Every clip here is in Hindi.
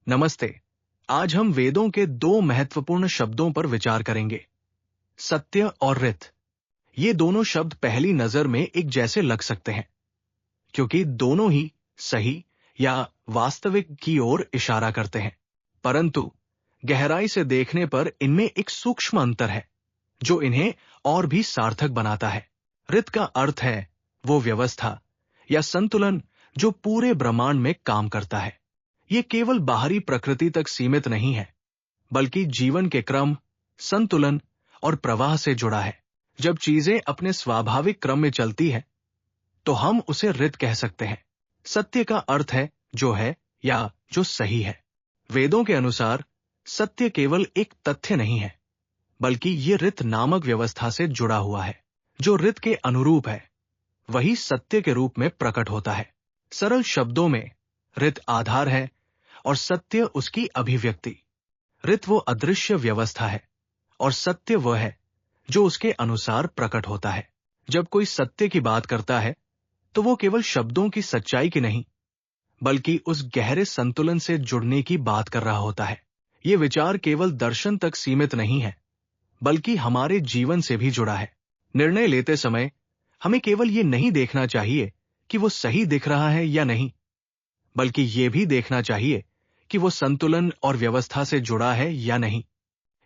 नमस्ते। आज हम वेदों के दो महत्वपूर्ण शब्दों पर विचार करेंगे, सत्य और ऋत। ये दोनों शब्द पहली नजर में एक जैसे लग सकते हैं, क्योंकि दोनों ही सही या वास्तविक की ओर इशारा करते हैं। परंतु गहराई से देखने पर इनमें एक सूक्ष्म अंतर है, जो इन्हें और भी सार्थक बनाता है। ऋत का अर्थ है वो व्यवस्था या संतुलन जो पूरे ब्रह्मांड में काम करता है। ये केवल बाहरी प्रकृति तक सीमित नहीं है, बल्कि जीवन के क्रम, संतुलन और प्रवाह से जुड़ा है। जब चीजें अपने स्वाभाविक क्रम में चलती है, तो हम उसे ऋत कह सकते हैं। सत्य का अर्थ है जो है या जो सही है। वेदों के अनुसार सत्य केवल एक तथ्य नहीं है, बल्कि ये ऋत नामक व्यवस्था से जुड़ा हुआ है। जो ऋत के अनुरूप है, वही सत्य के रूप में प्रकट होता है। सरल शब्दों में ऋत आधार है और सत्य उसकी अभिव्यक्ति। ऋत वो अदृश्य व्यवस्था है और सत्य वह है जो उसके अनुसार प्रकट होता है। जब कोई सत्य की बात करता है, तो वो केवल शब्दों की सच्चाई की नहीं, बल्कि उस गहरे संतुलन से जुड़ने की बात कर रहा होता है। ये विचार केवल दर्शन तक सीमित नहीं है, बल्कि हमारे जीवन से भी जुड़ा है। निर्णय लेते समय हमें केवल ये नहीं देखना चाहिए कि वो सही दिख रहा है या नहीं, बल्कि ये भी देखना चाहिए कि वो संतुलन और व्यवस्था से जुड़ा है या नहीं।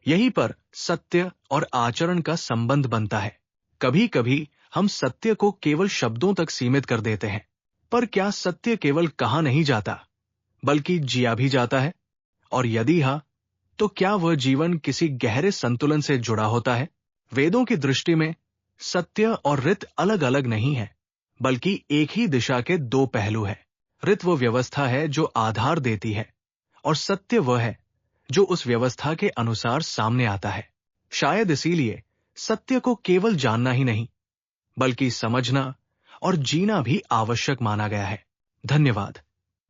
यहीं पर सत्य और आचरण का संबंध बनता है। कभी कभी हम सत्य को केवल शब्दों तक सीमित कर देते हैं, पर क्या सत्य केवल कहा नहीं जाता, बल्कि जिया भी जाता है? और यदि हाँ, तो क्या वह जीवन किसी गहरे संतुलन से जुड़ा होता है? वेदों की दृष्टि में सत्य और ऋत अलग अलग नहीं है, बल्कि एक ही दिशा के दो पहलू है। ऋत वो व्यवस्था है जो आधार देती है, और सत्य वह है जो उस व्यवस्था के अनुसार सामने आता है। शायद इसीलिए सत्य को केवल जानना ही नहीं, बल्कि समझना और जीना भी आवश्यक माना गया है। धन्यवाद।